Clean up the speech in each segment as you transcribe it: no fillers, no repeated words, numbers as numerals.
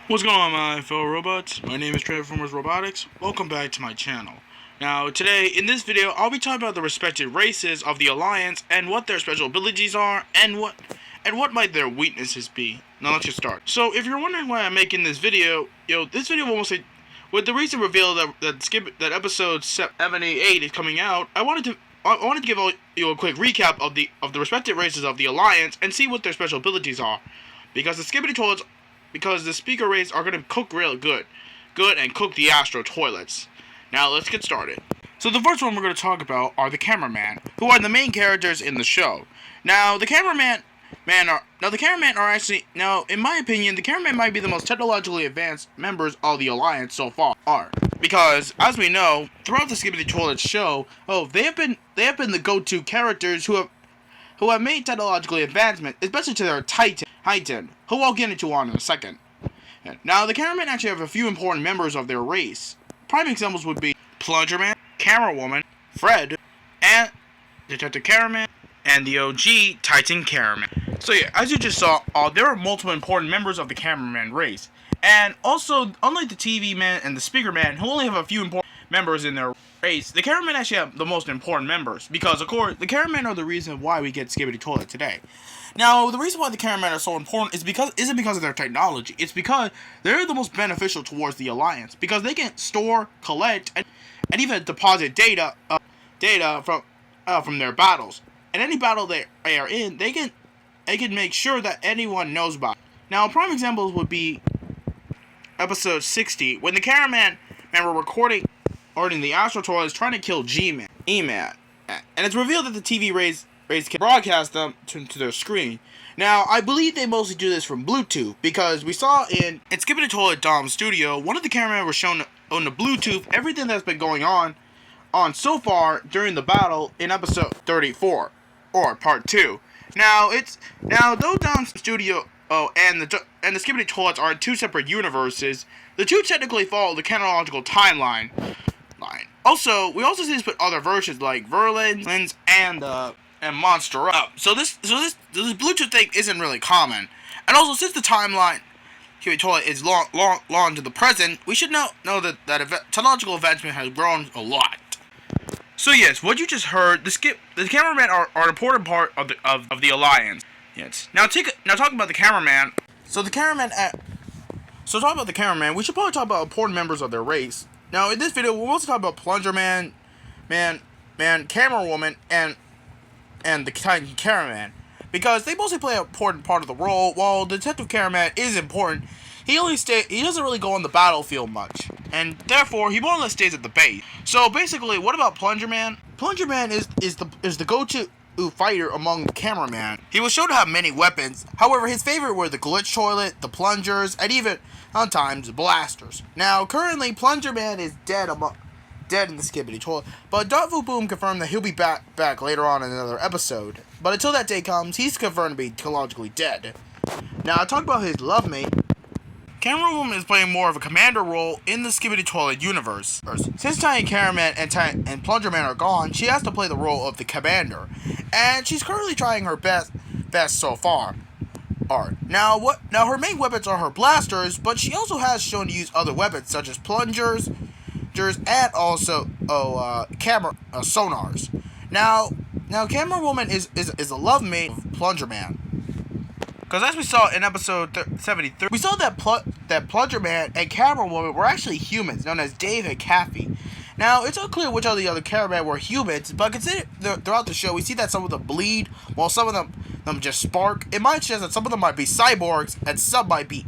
What's going on, my fellow robots? My name is Transformers Robotics. Welcome back to my channel. Now, today, in this video, I'll be talking about the respective races of the Alliance and what their special abilities are and what might their weaknesses be. Now, let's get started. So, if you're wondering why I'm making this video, this video will mostly, with the recent reveal that episode 78 is coming out, I wanted to give you a quick recap of the respective races of the Alliance and see what their special abilities are, because the Skippity toilets. Because the speaker rays are going to cook real good and cook the Astro toilets. Now let's get started. So the first one we're going to talk about are the cameraman, who are the main characters in the show. Now the cameraman are actually, in my opinion, the cameraman might be the most technologically advanced members of the Alliance so far. Because as we know, throughout the Skippity Toilets show, they have been the go-to characters who have made technological advancement, especially to their Titan, who I'll get into in a second. Now, the Cameramen actually have a few important members of their race. Prime examples would be Plunger Man, Camera Woman, Fred, and Detective Cameraman, and the OG Titan Cameraman. So yeah, as you just saw, there are multiple important members of the Cameraman race. And also, unlike the TV Man and the Speaker Man, who only have a few important members in their race, the Cameramen actually have the most important members, because of course the Cameramen are the reason why we get Skippity Toilet today. Now, the reason why the Cameramen are so important isn't because of their technology. It's because they're the most beneficial towards the Alliance, because they can store, collect, and even deposit data from their battles. And any battle they are in, they can make sure that anyone knows about it. Now, prime examples would be episode 60, when the Cameraman were recording the Astro Toilets trying to kill E-Man. And it's revealed that the TV rays can broadcast them to their screen. Now, I believe they mostly do this from Bluetooth, because we saw in Skippity Toilet Dom's studio, one of the cameramen was shown on the Bluetooth everything that's been going on so far during the battle in episode 34, or part 2. Now, though Dom's studio and the Skippity Toilets are in two separate universes, the two technically follow the chronological timeline. Also, we also see this with other versions like Verlin's and Monster Up. So this Bluetooth thing isn't really common. And also, since the timeline Skippity Toilet is long to the present, we should know that technological advancement has grown a lot. So yes, what you just heard, the cameramen are an important part of the Alliance. Yes. Now talking about the cameraman. So talking about the cameraman, we should probably talk about important members of their race. Now in this video, we'll also talk about Plunger Man, Camera Woman, and the Titan Cameraman, because they mostly play an important part of the role. While Detective Cameraman is important, he doesn't really go on the battlefield much, and therefore he more or less stays at the base. So basically, what about Plunger Man? Plunger Man is the go-to fighter among the Cameraman. He was shown to have many weapons. However, his favorite were the glitch toilet, the plungers, and even sometimes blasters. Now, currently, Plunger Man is dead in the Skippity Toilet, but Dotvu Boom confirmed that he'll be back later on in another episode. But until that day comes, he's confirmed to be technologically dead. Now, I talk about his love mate. Camera Woman is playing more of a commander role in the Skippity Toilet universe. Since Titan Cameraman and Plunger Man are gone, she has to play the role of the commander, and she's currently trying her best so far. Now her main weapons are her blasters, but she also has shown to use other weapons such as plungers, and also sonars. Now Camera Woman is a love mate of Plunger Man. Because as we saw in episode 73, we saw that Plunger Man and Camera Woman were actually humans, known as Dave and Kathy. Now, it's unclear which of the other cameramen were humans, but consider throughout the show, we see that some of them bleed, while some of them just spark. It might suggest that some of them might be cyborgs, and some might be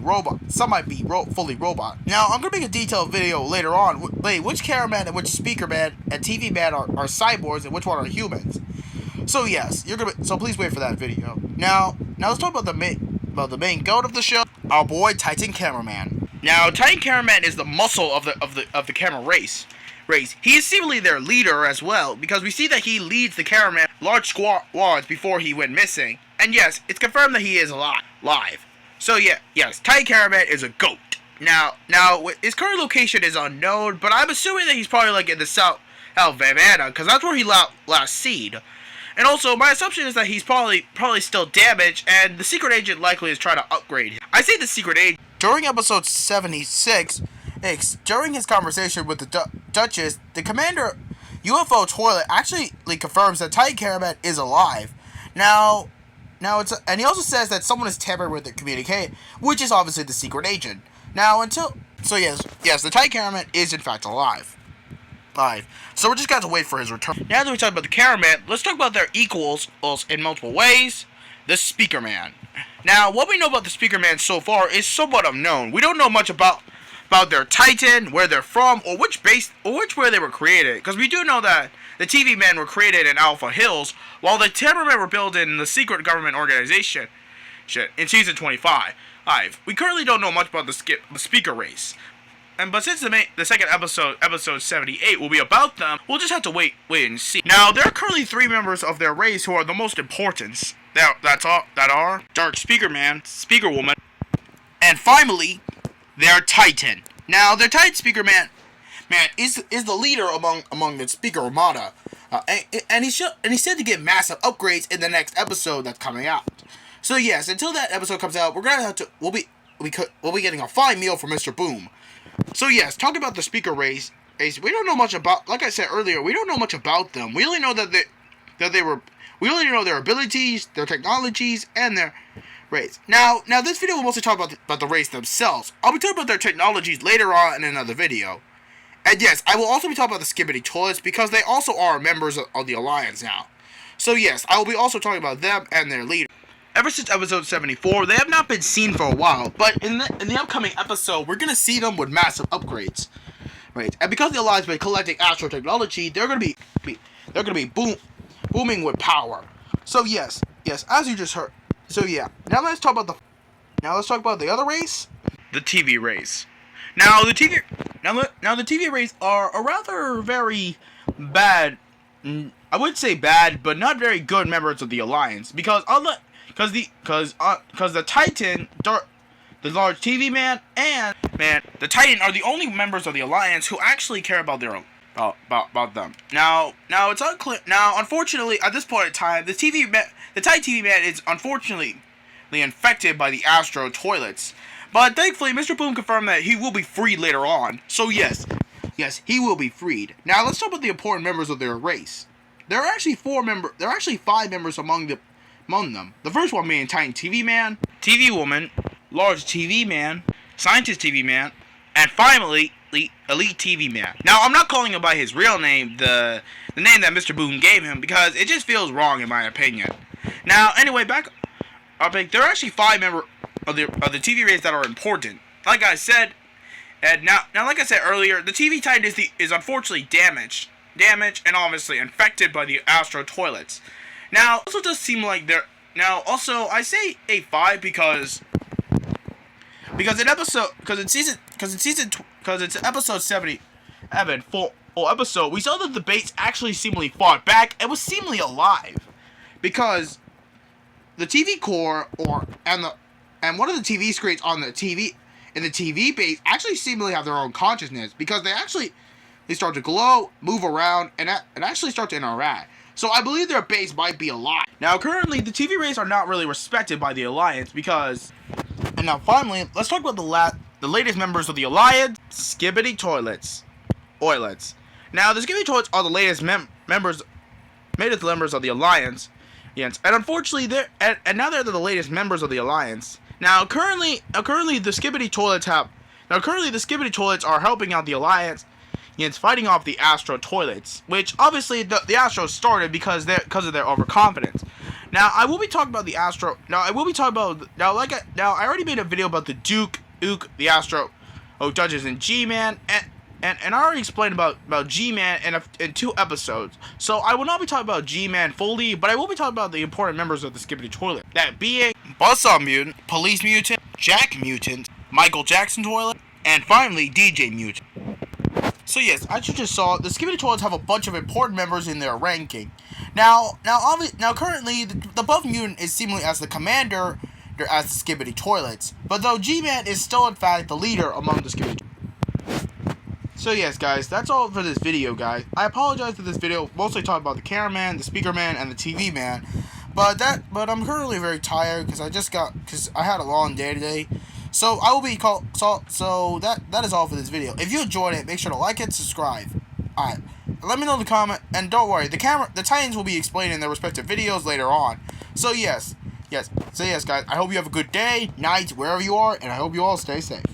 robots. Some might be fully robot. Now, I'm going to make a detailed video later on, which cameraman and which speaker man and TV man are cyborgs, and which one are humans. So yes, so please wait for that video. Now let's talk about the main goat of the show, our boy Titan Cameraman. Now, Titan Cameraman is the muscle of the camera race. He is seemingly their leader as well, because we see that he leads the cameraman large squads before he went missing. And yes, it's confirmed that he is alive. So yes, Titan Cameraman is a goat. Now his current location is unknown, but I'm assuming that he's probably like in the South Havana, because that's where he last seen. And also, my assumption is that he's probably still damaged, and the secret agent likely is trying to upgrade him. I say the secret agent. During episode 76, during his conversation with the Duchess, the commander UFO toilet actually confirms that Titan Caravan is alive. Now and he also says that someone is tampering with the communique, which is obviously the secret agent. Yes, the Titan Caravan is in fact alive. So we're just going to wait for his return. Now that we talk about the Caravan, let's talk about their equals in multiple ways. The Speaker Man. Now, what we know about the Speaker Man so far is somewhat unknown. We don't know much about their Titan, where they're from, or which base, or where they were created. Because we do know that the TV Men were created in Alpha Hills, while the Cameramen were built in the secret government organization in season 25. We currently don't know much about the Speaker race. But since the second episode, episode 78, will be about them, we'll just have to wait and see. Now, there are currently 3 members of their race who are the most important. That are Dark Speaker Man, Speaker Woman, and finally, their Titan. Now, their Titan Speaker Man is the leader among the Speaker Armada, and he's said to get massive upgrades in the next episode that's coming out. So yes, until that episode comes out, we'll be getting a fine meal from Mr. Boom. So yes, talking about the Speaker race, we don't know much about. Like I said earlier, we don't know much about them. We only know we only know their abilities, their technologies, and their race. Now this video will mostly talk about the race themselves. I'll be talking about their technologies later on in another video. And yes, I will also be talking about the Skippity toilets because they also are members of the Alliance now. So yes, I will be also talking about them and their leader. Ever since episode 74, they have not been seen for a while, but in the upcoming episode, we're gonna see them with massive upgrades, right? And because the Alliance has been collecting astro technology, they're gonna be booming with power. So yes, as you just heard. So yeah, now let's talk about the other race, the TV race. Now the TV race are a rather very bad. I would say bad, but not very good members of the Alliance because the Titan, the large TV man, and the Titan are the only members of the Alliance who actually care about them. Now it's unclear. Now, unfortunately, at this point in time, the Titan TV man is unfortunately infected by the Astro toilets. But thankfully, Mr. Boom confirmed that he will be freed later on. So yes, he will be freed. Now let's talk about the important members of their race. There are actually 5 members among them. The first one being Titan TV Man, TV Woman, Large TV Man, Scientist TV Man, and finally, Elite TV Man. Now, I'm not calling him by his real name, the name that Mr. Boom gave him, because it just feels wrong in my opinion. Now, anyway, there are actually 5 members of the TV race that are important. Like I said, and now like I said earlier, the TV Titan is unfortunately damaged, and obviously infected by the Astro toilets. Now, it also does seem like they're... Now, also, I say a 5 because in episode 70, episode, we saw that the base actually seemingly fought back and was seemingly alive. Because the TV core, and one of the TV screens on the TV, in the TV base, actually seemingly have their own consciousness. Because they start to glow, move around, and actually start to interact. So I believe their base might be alive. Now currently, the TV race are not really respected by the Alliance because... And now finally, let's talk about the latest members of the Alliance, Skippity Toilets. Now the Skippity Toilets are the latest members of the Alliance. Yes, and unfortunately, now they're the latest members of the Alliance. Now currently the Skippity Toilets are helping out the Alliance. It's fighting off the Astro toilets, which obviously the Astros started because of their overconfidence. Now I will be talking about the Astro. I already made a video about the Duke, the Astro, Duchess, and G-Man, and I already explained about G-Man in 2 episodes. So I will not be talking about G-Man fully, but I will be talking about the important members of the Skippity Toilet. That being Buzzsaw Mutant, Police Mutant, Jack Mutant, Michael Jackson Toilet, and finally DJ Mutant. So yes, as you just saw, the Skippity Toilets have a bunch of important members in their ranking. Now currently, the Buff Mutant is seemingly as the commander as the Skippity Toilets, but though G-Man is still in fact the leader among the Skippity Toilets. So yes, guys, that's all for this video, guys. I apologize for this video. Mostly talking about the cameraman, the speaker man, and the TV man. But I'm currently very tired because I had a long day today. So I will be that is all for this video. If you enjoyed it, make sure to like it, subscribe. Alright. Let me know in the comment, and don't worry, the Titans will be explained in their respective videos later on. So yes. So yes, guys, I hope you have a good day, night, wherever you are, and I hope you all stay safe.